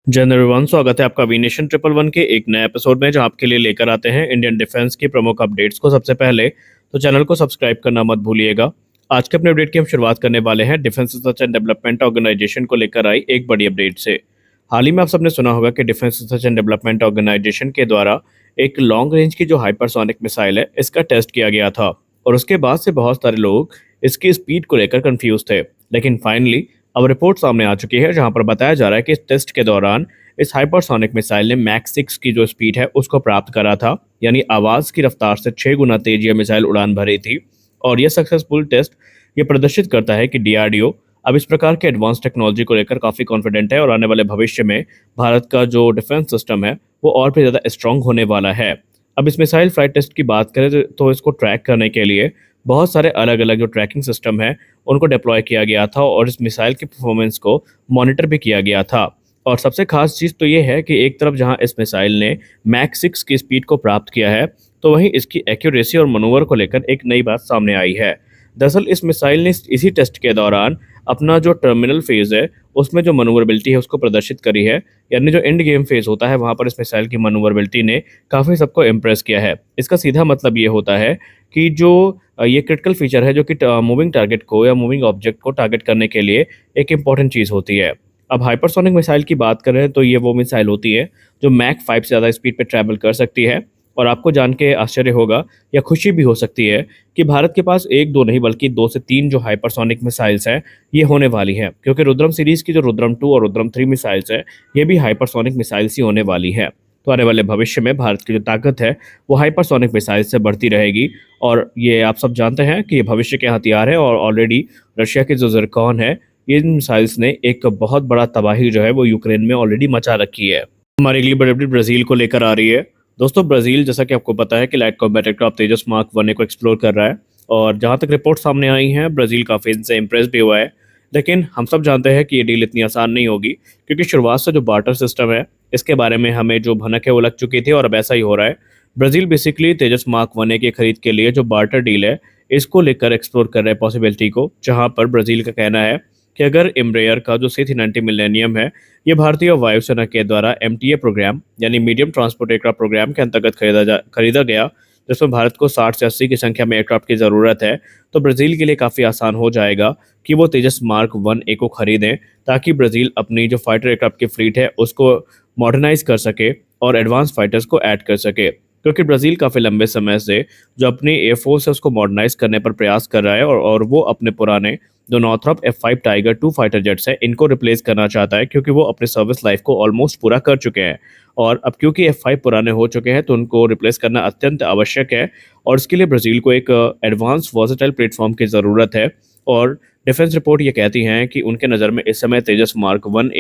General one स्वागत है आपका वीनेशन ट्रिपल वन के एक नए एपिसोड में, जहां आपके लिए लेकर आते हैं इंडियन डिफेंस की प्रमुख अपडेट्स को सबसे पहले। तो चैनल को सब्सक्राइब करना मत भूलिएगा। आज के अपने अपडेट की हम शुरुआत करने वाले हैं defence research and development organisation को लेकर आई एक बड़ी अपडेट से। हाल ही में आप सबने सुना होगा कि defence research and development organisation के द्वारा एक लॉन्ग रेंज की जो हाइपरसोनिक मिसाइल है इसका टेस्ट किया गया था, और उसके बाद से बहुत सारे लोग इसकी स्पीड को लेकर कंफ्यूज थे। लेकिन फाइनली अब रिपोर्ट सामने आ चुकी है, जहां पर बताया जा रहा है कि इस टेस्ट के दौरान इस हाइपरसोनिक मिसाइल ने मैक 6 की जो स्पीड है उसको प्राप्त करा था, यानी आवाज़ की रफ्तार से 6 गुना तेज ये मिसाइल उड़ान भरी थी। और यह सक्सेसफुल टेस्ट ये प्रदर्शित करता है कि डीआरडीओ अब इस प्रकार के एडवांस टेक्नोलॉजी को लेकर काफ़ी कॉन्फिडेंट है, और आने वाले भविष्य में भारत का जो डिफेंस सिस्टम है वो और भी ज़्यादा स्ट्रांग होने वाला है। अब इस मिसाइल फ्लाइट टेस्ट की बात करें तो इसको ट्रैक करने के लिए बहुत सारे अलग अलग जो ट्रैकिंग सिस्टम है उनको डिप्लॉय किया गया था, और इस मिसाइल की परफॉर्मेंस को मॉनिटर भी किया गया था। और सबसे खास चीज़ तो ये है कि एक तरफ जहां इस मिसाइल ने मैक 6 की स्पीड को प्राप्त किया है, तो वहीं इसकी एक्यूरेसी और मनूवर को लेकर एक नई बात सामने आई है। दरअसल इस मिसाइल ने इसी टेस्ट के दौरान अपना जो टर्मिनल फेज़ है उसमें जो मनूवरबिलिटी है उसको प्रदर्शित करी है, यानी जो एंड गेम फेज़ होता है वहाँ पर इस मिसाइल की मनूवरबिलिटी ने काफ़ी सबको इम्प्रेस किया है। इसका सीधा मतलब ये होता है कि जो ये क्रिटिकल फीचर है जो कि मूविंग टारगेट को या मूविंग ऑब्जेक्ट को टारगेट करने के लिए एक इम्पॉर्टेंट चीज़ होती है। अब हाइपरसोनिक मिसाइल की बात करें तो ये वो मिसाइल होती है जो मैक 5 से ज़्यादा स्पीड पे ट्रैवल कर सकती है। और आपको जान के आश्चर्य होगा या खुशी भी हो सकती है कि भारत के पास एक दो नहीं बल्कि 2 से 3 जो हाइपरसोनिक मिसाइल्स हैं ये होने वाली हैं, क्योंकि रुद्रम सीरीज़ की जो रुद्रम 2 और रुद्रम 3 मिसाइल्स हैं ये भी हाइपरसोनिक मिसाइल्स ही होने वाली हैं। तो आने वाले भविष्य में भारत की जो ताकत है वो हाइपरसोनिक मिसाइल से बढ़ती रहेगी। और ये आप सब जानते हैं कि ये भविष्य के हथियार है, और ऑलरेडी रशिया के जो ज़िरकॉन है इन मिसाइल्स ने एक बहुत बड़ा तबाही जो है वो यूक्रेन में ऑलरेडी मचा रखी है। हमारे लिए बड़ी अपडेट ब्राज़ील को लेकर आ रही है। दोस्तों, ब्राज़ील जैसा कि आपको पता है कि लाइट कॉम्बैट एयरक्राफ्ट तेजस मार्क 1 को एक्सप्लोर कर रहा है, और जहां तक रिपोर्ट सामने आई हैं ब्राज़ील काफ़ी इनसे इम्प्रेस भी हुआ है। लेकिन हम सब जानते हैं कि ये डील इतनी आसान नहीं होगी, क्योंकि शुरुआत से जो बार्टर सिस्टम है इसके बारे में हमें जो भनक है वो लग चुकी थी, और अब ऐसा ही हो रहा है। ब्राज़ील बेसिकली तेजस मार्क 1 की खरीद के लिए जो बार्टर डील है इसको लेकर एक्सप्लोर कर रहे हैं पॉसिबिलिटी को, जहाँ पर ब्राज़ील का कहना है कि अगर एम्ब्रेयर का जो C390 मिलेनियम है ये भारतीय वायुसेना के द्वारा MTA प्रोग्राम यानी मीडियम ट्रांसपोर्ट एयरक्राफ्ट प्रोग्राम के अंतर्गत खरीदा गया, जिसमें भारत को 60 से 80 की संख्या में एयरक्राफ्ट की ज़रूरत है, तो ब्राज़ील के लिए काफ़ी आसान हो जाएगा कि वो तेजस मार्क 1 को खरीदें, ताकि ब्राज़ील अपनी जो फाइटर एयरक्राफ्ट की फ्लीट है उसको मॉडर्नाइज कर सके और एडवांस फाइटर्स को ऐड कर सके। क्योंकि ब्राज़ील काफ़ी लंबे समय से जो अपनी एयरफोर्स है उसको मॉडर्नाइज करने पर प्रयास कर रहा है, और वो अपने पुराने जो Northrop F5 tiger 2 fighter jets है इनको रिप्लेस करना चाहता है, क्योंकि वो अपने सर्विस लाइफ को ऑलमोस्ट पूरा कर चुके हैं। और अब क्योंकि F5 पुराने हो चुके हैं तो उनको रिप्लेस करना अत्यंत आवश्यक है, और इसके लिए ब्राज़ील को एक एडवांस वर्सेटाइल प्लेटफॉर्म की ज़रूरत है। और डिफेंस रिपोर्ट ये कहती हैं कि उनके नज़र में इस समय तेजस मार्क 1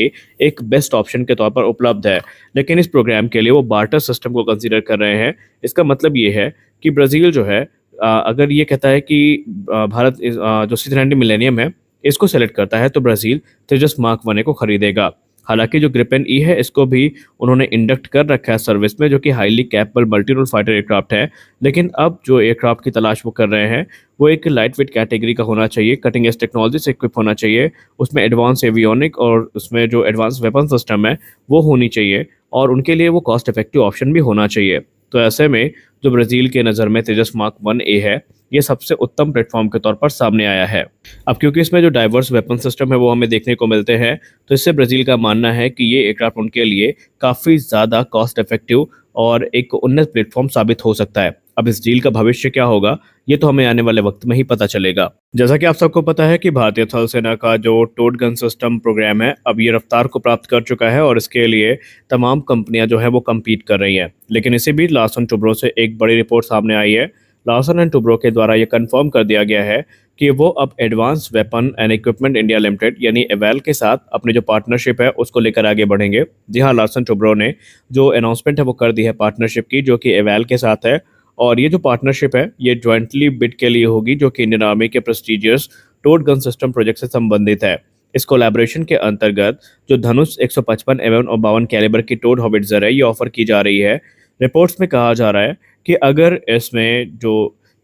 एक बेस्ट ऑप्शन के तौर पर उपलब्ध है, लेकिन इस प्रोग्राम के लिए वो बार्टर सिस्टम को कंसीडर कर रहे हैं। इसका मतलब ये है कि ब्राज़ील जो है अगर ये कहता है कि भारत जो C390 मिलेनियम है इसको सेलेक्ट करता है तो ब्राज़ील तेजस मार्क 1 को खरीदेगा। हालांकि जो ग्रिपेन ई है इसको भी उन्होंने इंडक्ट कर रखा है सर्विस में, जो कि highly capable multi role fighter aircraft है। लेकिन अब जो एयरक्राफ्ट की तलाश वो कर रहे हैं वो एक लाइट वेट कैटेगरी का होना चाहिए, कटिंग एज टेक्नोलॉजी से इक्विप होना चाहिए, उसमें एडवांस एवियोनिक और उसमें जो एडवांस वेपन सिस्टम है वो होनी चाहिए, और उनके लिए वो कॉस्ट इफेक्टिव ऑप्शन भी होना चाहिए। तो ऐसे में जो ब्राज़ील के नज़र में तेजस मार्क 1 है ये सबसे उत्तम प्लेटफॉर्म के तौर पर सामने आया है। अब क्योंकि इसमें जो डाइवर्स वेपन सिस्टम है वो हमें देखने को मिलते हैं, तो इससे ब्राज़ील का मानना है कि ये एयरक्राफ्ट उनके लिए काफ़ी ज़्यादा कॉस्ट इफेक्टिव और एक उन्नत प्लेटफॉर्म साबित हो सकता है। अब इस डील का भविष्य क्या होगा ये तो हमें आने वाले वक्त में ही पता चलेगा। जैसा कि आप सबको पता है कि भारतीय थल सेना का जो टोड गन सिस्टम प्रोग्राम है अब ये रफ्तार को प्राप्त कर चुका है, और इसके लिए तमाम कंपनियां जो है वो कम्पीट कर रही हैं। लेकिन इसी बीच लार्सन टुब्रो से एक बड़ी रिपोर्ट सामने आई है। लार्सन एंड टुब्रो के द्वारा ये कंफर्म कर दिया गया है कि वो अब advance weapon and equipment India limited यानी एवैल के साथ अपनी जो पार्टनरशिप है उसको लेकर आगे बढ़ेंगे। जी हाँ, लार्सन टुब्रो ने जो अनाउंसमेंट है वो कर दी है पार्टनरशिप की, जो कि एवैल के साथ है। और ये जो पार्टनरशिप है ये ज्वाइंटली बिड के लिए होगी, जो कि इंडियन आर्मी के prestigious towed gun system project से संबंधित है। इस कोलैबोरेशन के अंतर्गत जो धनुष 155 एवं और 52 कैलिबर की टोड हॉविट्जर है ये ऑफर की जा रही है। रिपोर्ट्स में कहा जा रहा है कि अगर इसमें जो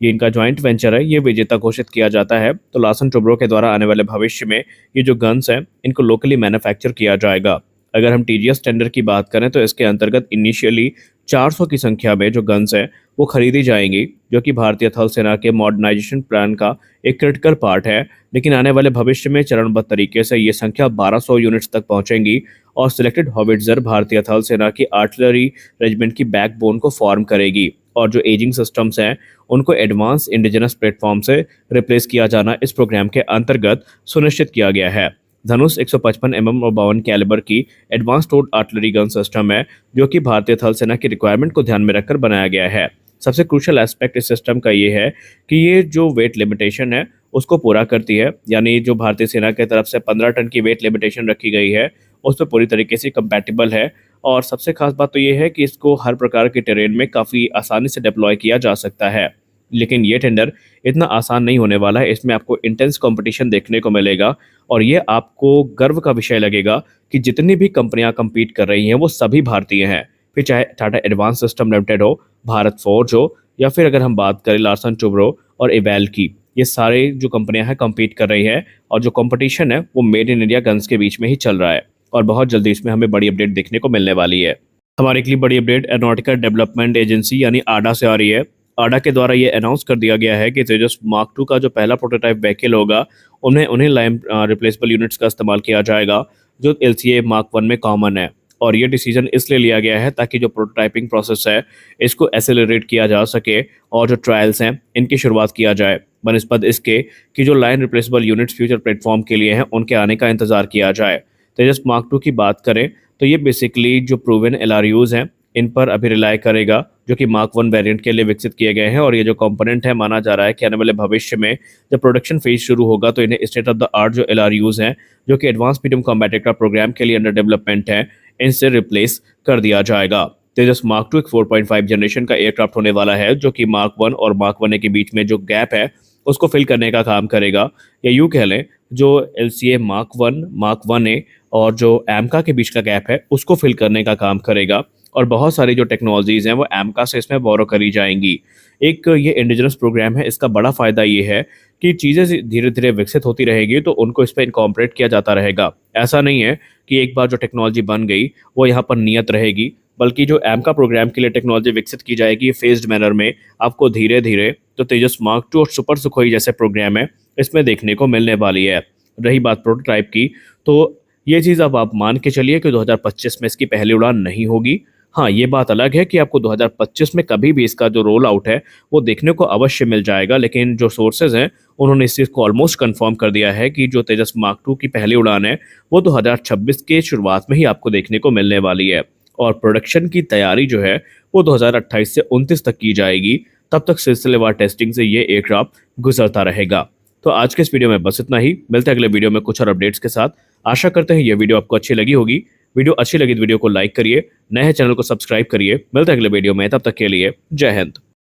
ये इनका जॉइंट वेंचर है ये विजेता घोषित किया जाता है तो लार्सन टुब्रो के द्वारा आने वाले भविष्य में ये जो गन्स हैं इनको लोकली मैन्युफैक्चर किया जाएगा। अगर हम टीजीएस टेंडर की बात करें तो इसके अंतर्गत इनिशियली 400 की संख्या में जो गन्स हैं वो खरीदी जाएंगी, जो कि भारतीय थल सेना के मॉडर्नाइजेशन प्लान का एक क्रिटिकल पार्ट है। लेकिन आने वाले भविष्य में चरणबद्ध तरीके से ये संख्या 1200 यूनिट्स तक पहुंचेंगी और सिलेक्टेड हॉविट्जर भारतीय थल सेना की आर्टिलरी रेजिमेंट की बैकबोन को फॉर्म करेगी। और जो एजिंग सिस्टम्स हैं उनको एडवांस इंडिजिनस प्लेटफॉर्म से रिप्लेस किया जाना इस प्रोग्राम के अंतर्गत सुनिश्चित किया गया है। धनुष 155 और 52 कैलिबर की advance towed artillery gun system है, जो कि भारतीय थल सेना की रिक्वायरमेंट को ध्यान में रखकर बनाया गया है। सबसे क्रूशियल एस्पेक्ट इस सिस्टम का ये है कि ये जो वेट लिमिटेशन है उसको पूरा करती है, यानी जो भारतीय सेना की तरफ से 15 टन की वेट लिमिटेशन रखी गई है उस पर पूरी तरीके से कंपैटिबल है। और सबसे खास बात तो ये है कि इसको हर प्रकार के टेरेन में काफ़ी आसानी से डिप्लॉय किया जा सकता है। लेकिन ये टेंडर इतना आसान नहीं होने वाला है, इसमें आपको इंटेंस कंपटीशन देखने को मिलेगा और ये आपको गर्व का विषय लगेगा कि जितनी भी कंपनियां compete कर रही हैं वो सभी भारतीय हैं। फिर चाहे टाटा एडवांस सिस्टम लिमिटेड हो, भारत फोर्ज हो, या फिर अगर हम बात करें लार्सन टुब्रो और एवेल की, ये सारे जो कंपनियां हैं compete कर रही हैं और जो कंपटीशन है वो मेड इन इंडिया गन्स के बीच में ही चल रहा है। और बहुत जल्दी इसमें हमें बड़ी अपडेट देखने को मिलने वाली है। हमारे के लिए बड़ी अपडेट एरोनॉटिकल डेवलपमेंट एजेंसी यानी आडा से आ रही है। आडा के द्वारा ये अनाउंस कर दिया गया है कि तेजस मार्क 2 का जो पहला प्रोटोटाइप व्हीकल होगा उन्हें लाइन रिप्लेसेबल यूनिट्स का इस्तेमाल किया जाएगा, जो एलसीए मार्क 1 में कॉमन है। और ये डिसीजन इसलिए लिया गया है ताकि जो प्रोटोटाइपिंग प्रोसेस है इसको एसेलरेट किया जा सके और जो ट्रायल्स हैं इनकी शुरुआत किया जाए, बनस्पत इसके कि जो line replaceable units future platform के लिए हैं उनके आने का इंतजार किया जाए। तेजस मार्क 2 की बात करें तो ये बेसिकली जो प्रूवन एलआरयूज हैं इन पर अभी रिलाय करेगा, जो कि मार्क 1 वेरिएंट के लिए विकसित किए गए हैं। और ये जो कंपोनेंट है माना जा रहा है कि आने वाले भविष्य में जब प्रोडक्शन फेज शुरू होगा तो इन्हें स्टेट ऑफ द आर्ट जो एलआरयूज हैं, जो कि advance medium combat aircraft programme के लिए अंडर डेवलपमेंट है, इनसे रिप्लेस कर दिया जाएगा। तेजस मार्क 2 एक 4.5 जनरेशन का एयरक्राफ्ट होने वाला है, जो कि मार्क 1 और मार्क 1 के बीच में जो गैप है उसको फिल करने का काम करेगा। या यूँ कह लें जो एलसीए मार्क 1, मार्क 1A और जो एमका के बीच का गैप है उसको फिल करने का काम करेगा। और बहुत सारी जो टेक्नोलॉजीज़ हैं वो एमका से इसमें बोरो करी जाएंगी। एक ये इंडिजिनस प्रोग्राम है, इसका बड़ा फ़ायदा ये है कि चीज़ें धीरे धीरे विकसित होती रहेगी तो उनको इस पर इनकॉर्पोरेट किया जाता रहेगा। ऐसा नहीं है कि एक बार जो टेक्नोलॉजी बन गई वो यहाँ पर नियत रहेगी, बल्कि जो एमका प्रोग्राम के लिए टेक्नोलॉजी विकसित की जाएगी फेज्ड मैनर में आपको धीरे धीरे तो तेजस मार्क 2 और सुपर सुखोई जैसे प्रोग्राम है इसमें देखने को मिलने वाली है। रही बात प्रोटोटाइप की, तो ये चीज़ अब आप मान के चलिए कि 2025 में इसकी पहली उड़ान नहीं होगी। हाँ, ये बात अलग है कि आपको 2025 में कभी भी इसका जो रोल आउट है वो देखने को अवश्य मिल जाएगा, लेकिन जो सोर्सेज हैं उन्होंने इस चीज़ को ऑलमोस्ट कंफर्म कर दिया है कि जो तेजस मार्क 2 की पहली उड़ान है वो 2026 के शुरुआत में ही आपको देखने को मिलने वाली है। और प्रोडक्शन की तैयारी जो है वो 2028 से 29 तक की जाएगी। तब तक सिलसिलेवार टेस्टिंग से ये एयरक्राफ्ट गुजरता रहेगा। तो आज के इस वीडियो में बस इतना ही। मिलते हैं अगले वीडियो में कुछ और अपडेट्स के साथ। आशा करते हैं ये वीडियो आपको अच्छी लगी होगी। वीडियो अच्छी लगी तो वीडियो को लाइक करिए, नए चैनल को सब्सक्राइब करिए। मिलते हैं अगले वीडियो में, तब तक के लिए जय हिंद।